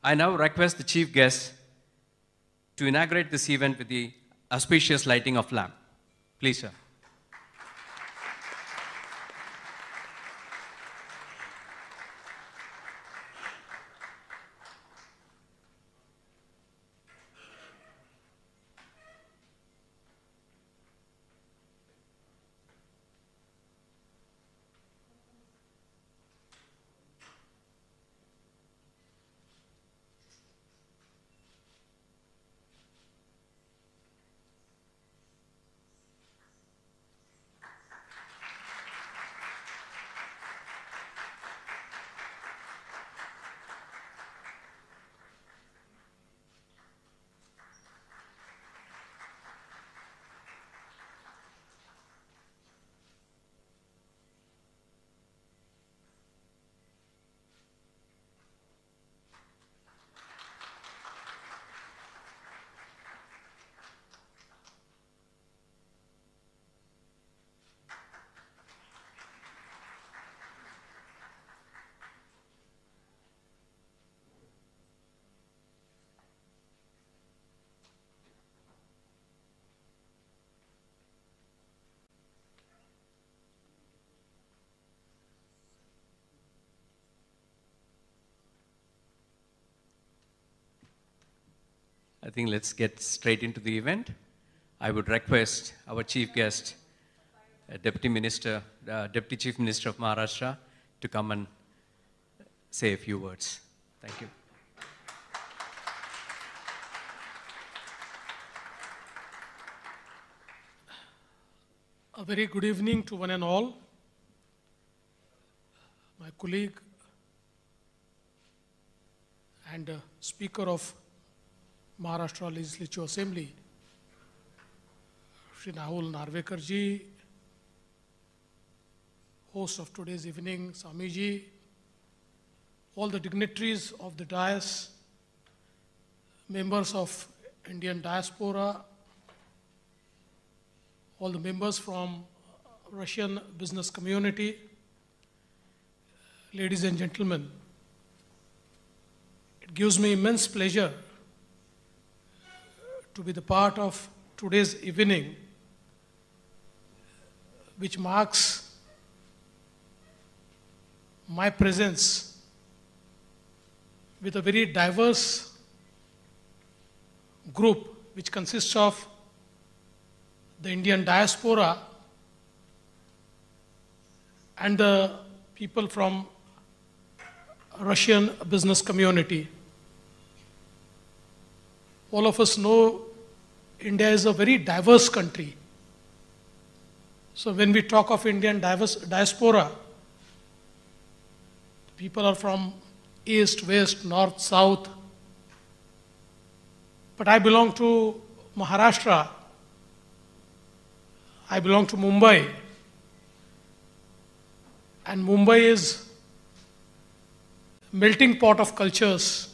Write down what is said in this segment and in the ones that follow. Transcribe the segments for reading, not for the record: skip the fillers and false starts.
I now request the chief guest to inaugurate this event with the auspicious lighting of lamp. Please, sir. I think let's get straight into the event. I would request our chief guest, Deputy Chief Minister of Maharashtra, to come and say a few words. Thank you. A very good evening to one and all. My colleague and Speaker of Maharashtra Legislative Assembly, Shri Nahul Narvekar ji, host of today's evening, Swamiji, all the dignitaries of the dais, members of Indian diaspora, all the members from Russian business community, ladies and gentlemen, it gives me immense pleasure to be the part of today's evening, which marks my presence with a very diverse group which consists of the Indian diaspora and the people from Russian business community. All of us know India is a very diverse country. So when we talk of Indian diaspora, people are from east, west, north, south. But I belong to Maharashtra. I belong to Mumbai. And Mumbai is a melting pot of cultures.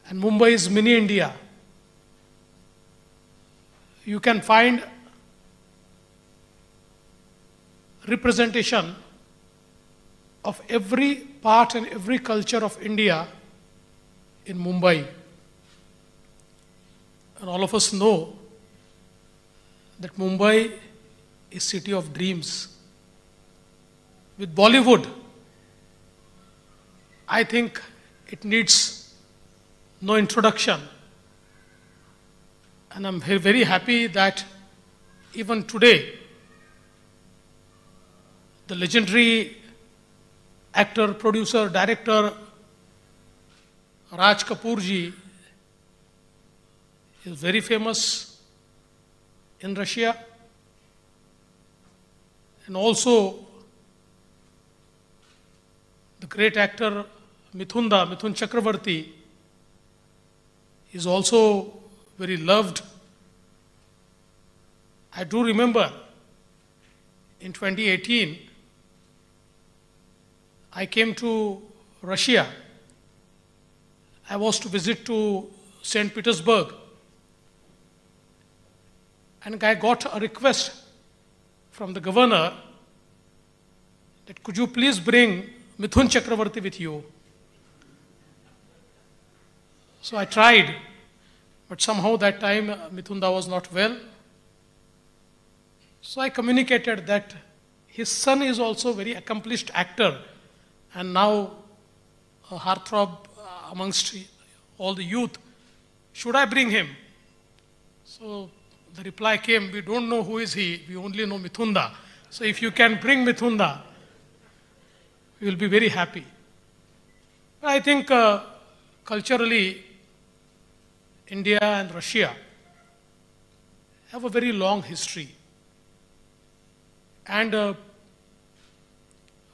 And Mumbai is mini India. You can find representation of every part and every culture of India in Mumbai. And all of us know that Mumbai is city of dreams. With Bollywood, I think it needs no introduction. And I'm very happy that even today, the legendary actor, producer, director, Raj Kapoor ji is very famous in Russia. And also the great actor Mithun Chakravarti is also very loved. I do remember in 2018, I came to Russia. I was to visit to St. Petersburg. And I got a request from the governor that could you please bring Mithun Chakravarti with you. So I tried, but somehow that time Mithunda was not well. So I communicated that his son is also a very accomplished actor and now a heartthrob amongst all the youth. Should I bring him? So the reply came, we don't know who is he, we only know Mithunda. So if you can bring Mithunda, we will be very happy. I think culturally, India and Russia have a very long history. And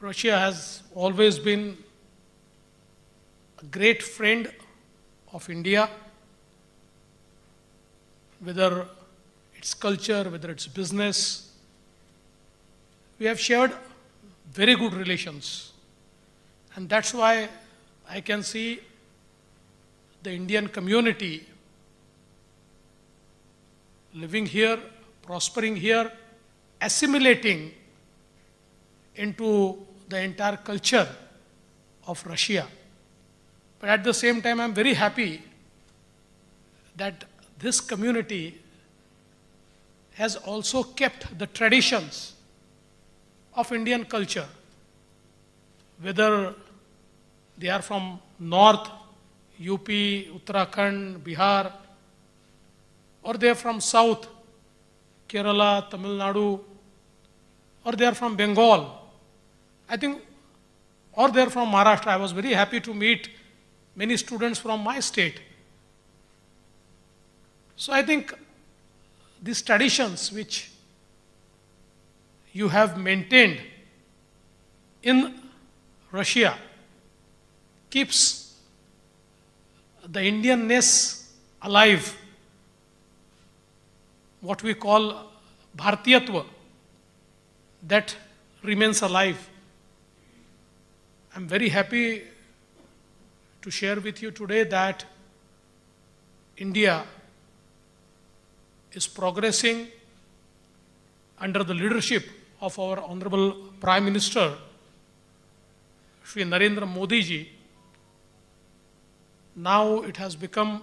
Russia has always been a great friend of India, whether its culture, whether it's business. We have shared very good relations. And that's why I can see the Indian community living here, prospering here, assimilating into the entire culture of Russia. But at the same time, I'm very happy that this community has also kept the traditions of Indian culture, whether they are from North, UP, Uttarakhand, Bihar, or they are from South, Kerala, Tamil Nadu, or they are from Bengal. I think, or they are from Maharashtra. I was very happy to meet many students from my state. So I think these traditions which you have maintained in Russia keeps the Indianness alive, what we call Bharatiyatva, that remains alive. I'm very happy to share with you today that India is progressing under the leadership of our Honorable Prime Minister, Shri Narendra Modi ji. Now it has become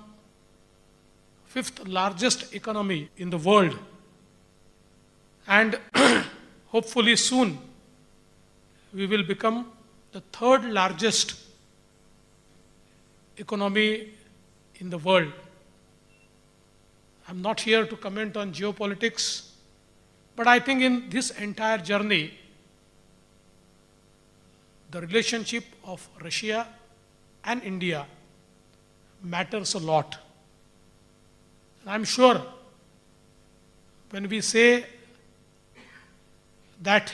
fifth largest economy in the world, and hopefully soon we will become the third largest economy in the world. I'm not here to comment on geopolitics, but I think in this entire journey, the relationship of Russia and India matters a lot. And I'm sure when we say that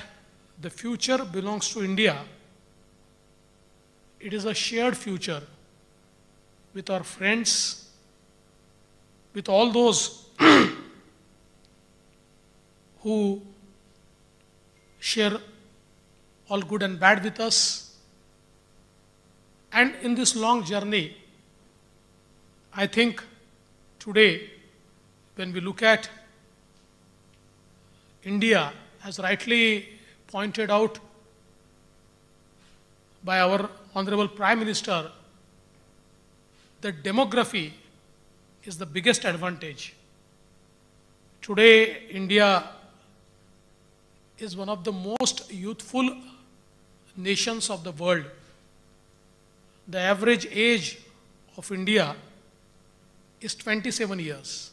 the future belongs to India, it is a shared future with our friends, with all those who share all good and bad with us. And in this long journey, I think today, when we look at India, as rightly pointed out by our Honorable Prime Minister, the demography is the biggest advantage. Today, India is one of the most youthful nations of the world. The average age of India is 27 years.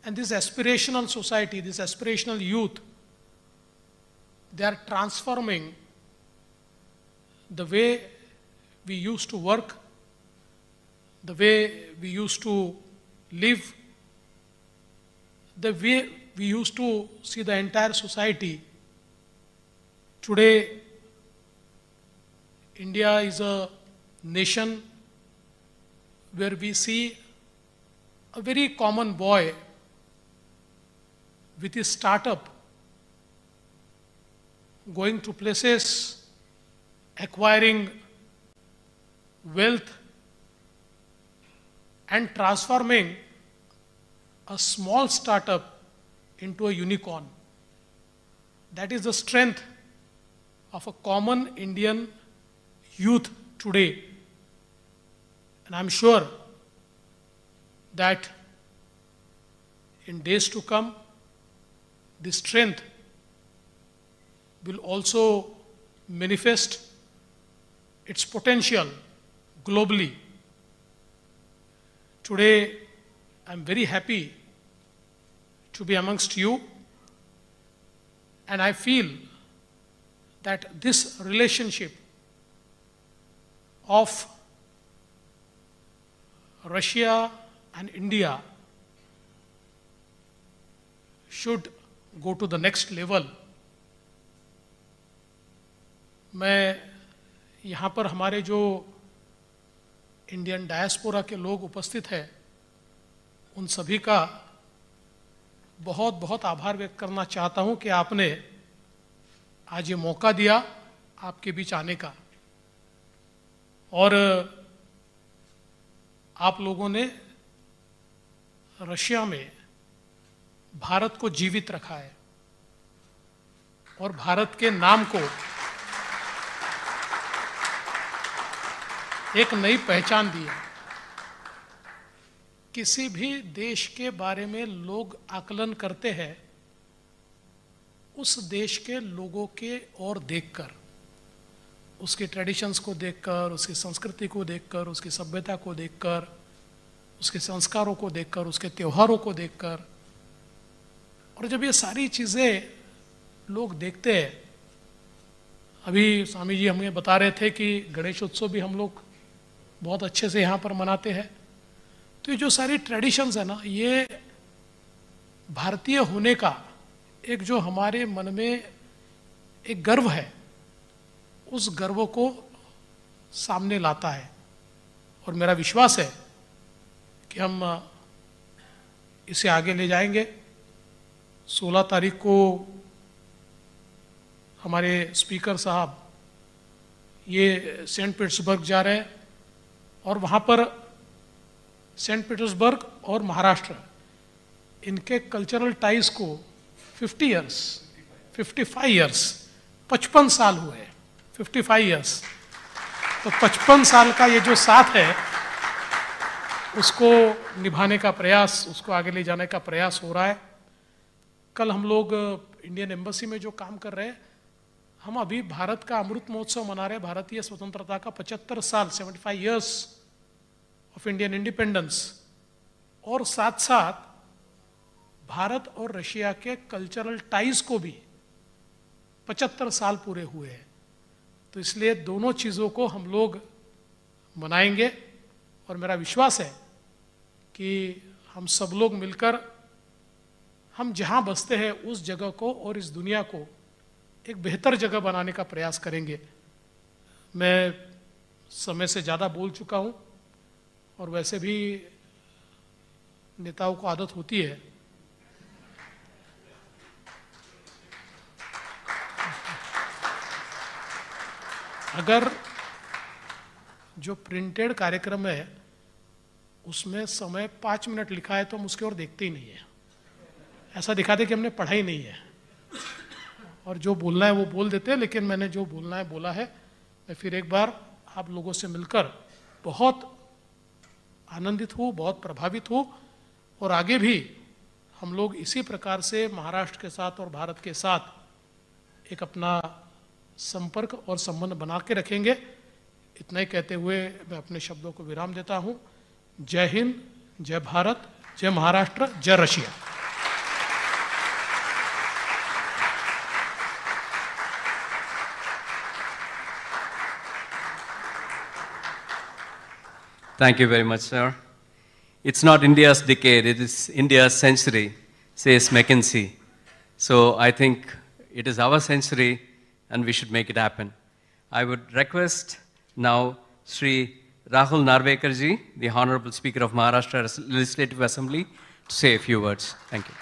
And this aspirational society, this aspirational youth, they are transforming the way we used to work, the way we used to live, the way we used to see the entire society. Today, India is a nation where we see a very common boy with his startup going to places, acquiring wealth, and transforming a small startup into a unicorn. That is the strength of a common Indian youth today. And I'm sure that in days to come, the strength will also manifest its potential globally. Today, I'm very happy to be amongst you, and I feel that this relationship of Russia and India should go to the next level. मैं यहाँ पर हमारे जो Indian diaspora के लोग उपस्थित हैं उन सभी का बहुत बहुत आभार व्यक्त करना चाहता हूँ कि आपने आज ये मौका दिया आपके बीच आने का, और आप लोगों ने रशिया में भारत को जीवित रखा है और भारत के नाम को एक नई पहचान दी है। किसी भी देश के बारे में लोग आकलन करते हैं उस देश के लोगों के ओर देखकर, उसके ट्रेडिशंस को देखकर, उसकी संस्कृति को देखकर, उसकी सभ्यता को देखकर, उसके संस्कारों को देखकर, उसके त्योहारों को देखकर। और जब ये सारी चीज़ें लोग देखते हैं, अभी स्वामी जी हमें बता रहे थे कि गणेश उत्सव भी हम लोग बहुत अच्छे से यहाँ पर मनाते हैं, तो ये जो सारी ट्रेडिशंस है ना, ये भारतीय होने का एक जो हमारे मन में एक गर्व है, उस गर्व को सामने लाता है। और मेरा विश्वास है कि हम इसे आगे ले जाएंगे। 16 तारीख को हमारे स्पीकर साहब ये सेंट पीटर्सबर्ग जा रहे हैं, और वहाँ पर सेंट पीटर्सबर्ग और महाराष्ट्र, इनके कल्चरल टाइज को 55 ईयर्स 55 साल हुए, 55 ईयर्स। तो 55 साल का ये जो साथ है उसको निभाने का प्रयास, उसको आगे ले जाने का प्रयास हो रहा है। कल हम लोग इंडियन एम्बेसी में जो काम कर रहे हैं, हम अभी भारत का अमृत महोत्सव मना रहे हैं, भारतीय स्वतंत्रता का 75 साल, 75 ईयर्स ऑफ इंडियन इंडिपेंडेंस, और साथ साथ भारत और रशिया के कल्चरल टाइज को भी 75 साल पूरे हुए हैं। तो इसलिए दोनों चीज़ों को हम लोग मनाएंगे, और मेरा विश्वास है कि हम सब लोग मिलकर हम जहाँ बसते हैं उस जगह को और इस दुनिया को एक बेहतर जगह बनाने का प्रयास करेंगे। मैं समय से ज़्यादा बोल चुका हूँ, और वैसे भी नेताओं को आदत होती है अगर जो प्रिंटेड कार्यक्रम है उसमें समय 5 मिनट लिखा है तो हम उसकी ओर देखते ही नहीं है, ऐसा दिखाते कि हमने पढ़ा ही नहीं है, और जो बोलना है वो बोल देते हैं। लेकिन मैंने जो बोलना है बोला है। मैं फिर एक बार आप लोगों से मिलकर बहुत आनंदित हूँ, बहुत प्रभावित हूँ, और आगे भी हम लोग इसी प्रकार से महाराष्ट्र के साथ और भारत के साथ एक अपना संपर्क और संबंध बना के रखेंगे। इतना ही कहते हुए मैं अपने शब्दों को विराम देता हूँ। जय हिंद, जय भारत, जय महाराष्ट्र, जय Russia. Thank you very much, sir. It's not India's decade, it is India's century, says McKinsey. So I think it is our century and we should make it happen. I would request now Sri Rahul Narvekar ji, the Honorable Speaker of Maharashtra Legislative Assembly, to say a few words. Thank you.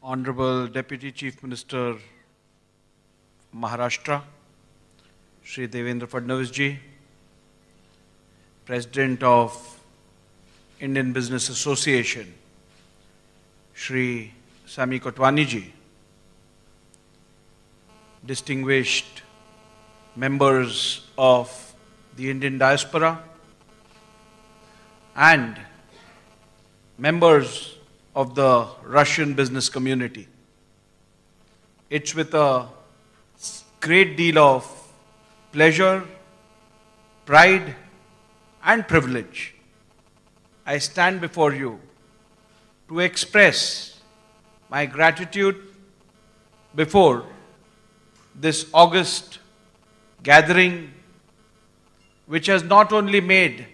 Honorable Deputy Chief Minister Maharashtra, Shri Devendra Fadnavis ji, President of Indian Business Association, Shri Sami Kotwani ji, distinguished members of the Indian diaspora, and members of the Russian business community. It's with a great deal of pleasure, pride, and privilege I stand before you to express my gratitude before this august gathering, which has not only made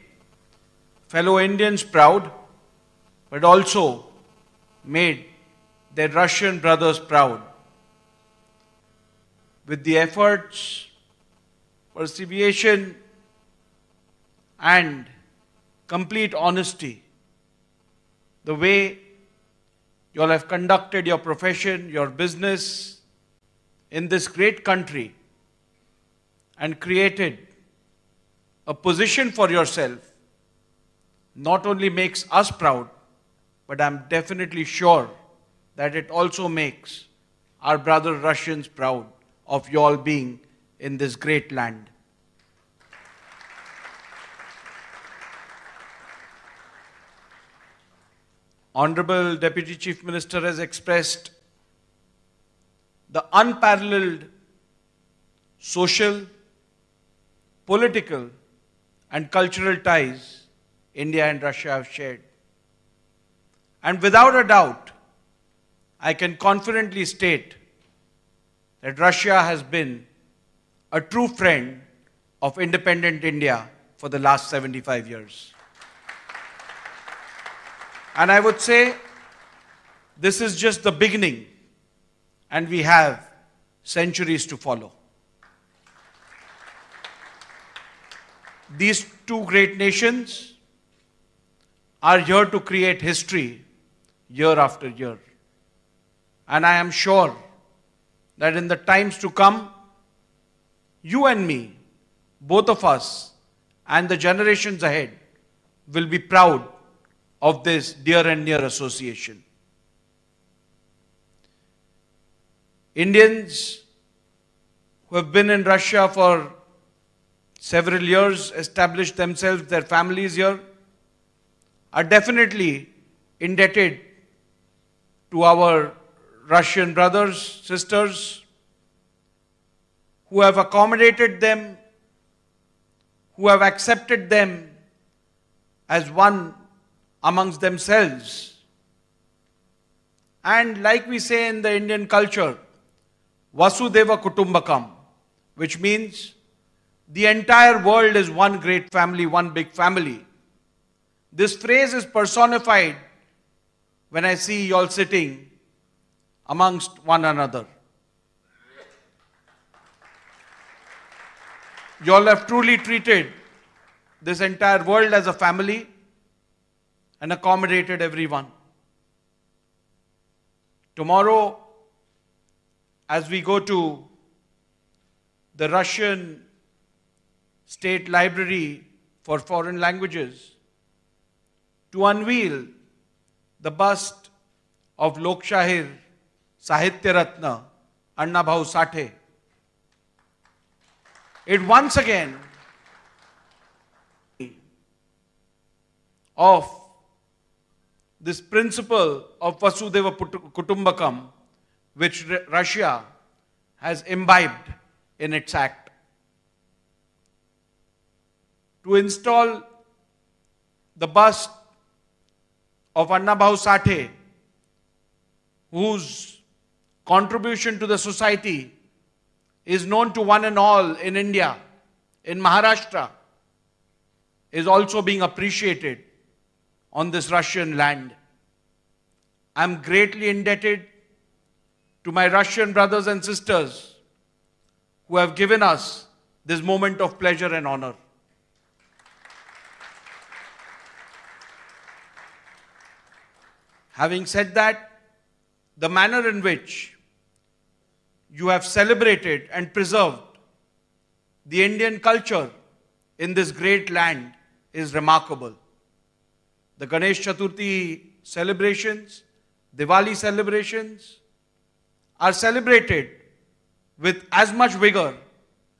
fellow Indians proud, but also made their Russian brothers proud. With the efforts, perseveration, and complete honesty, the way you all have conducted your profession, your business in this great country and created a position for yourself not only makes us proud, but I'm definitely sure that it also makes our brother Russians proud of you all being in this great land. Honorable Deputy Chief Minister has expressed the unparalleled social, political, and cultural ties India and Russia have shared. And without a doubt, I can confidently state that Russia has been a true friend of independent India for the last 75 years. And I would say this is just the beginning, and we have centuries to follow. These two great nations are here to create history year after year. And I am sure that in the times to come, you and me, both of us, and the generations ahead will be proud of this dear and near association. Indians who have been in Russia for several years, established themselves, their families here, are definitely indebted to our Russian brothers, sisters, who have accommodated them, who have accepted them as one amongst themselves. And like we say in the Indian culture, Vasudeva Kutumbakam, which means the entire world is one great family, one big family. This phrase is personified when I see you all sitting amongst one another. You all have truly treated this entire world as a family and accommodated everyone. Tomorrow, as we go to the Russian State Library for Foreign Languages to unveil the bust of Lokshahir Sahitya Ratna Annabhau Sathe, it once again of this principle of Vasudeva Kutumbakam, which Russia has imbibed in its act. To install the bust of Annabhau Sathe, whose contribution to the society is known to one and all in India, in Maharashtra, is also being appreciated on this Russian land. I am greatly indebted to my Russian brothers and sisters who have given us this moment of pleasure and honor. Having said that, the manner in which you have celebrated and preserved the Indian culture in this great land is remarkable. The Ganesh Chaturthi celebrations, Diwali celebrations are celebrated with as much vigor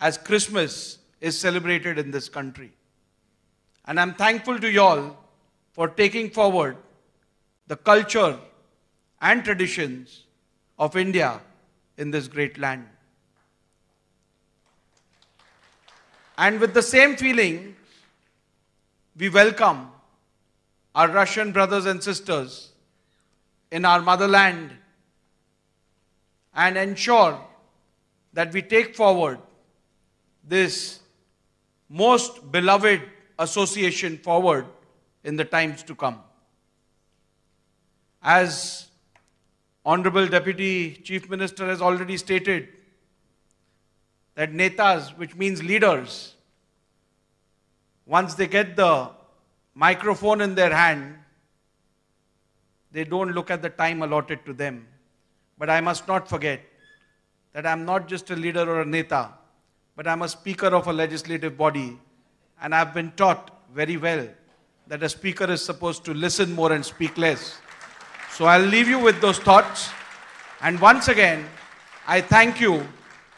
as Christmas is celebrated in this country. And I'm thankful to you all for taking forward the culture and traditions of India in this great land. And with the same feeling, we welcome our Russian brothers and sisters in our motherland and ensure that we take forward this most beloved association forward in the times to come. As Honorable Deputy Chief Minister has already stated, that netas, which means leaders, once they get the microphone in their hand, they don't look at the time allotted to them. But I must not forget that I'm not just a leader or a neta, but I'm a speaker of a legislative body, and I've been taught very well that a speaker is supposed to listen more and speak less. So I'll leave you with those thoughts. And once again, I thank you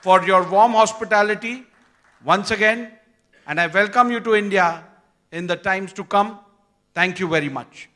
for your warm hospitality once again, and I welcome you to India in the times to come. Thank you very much.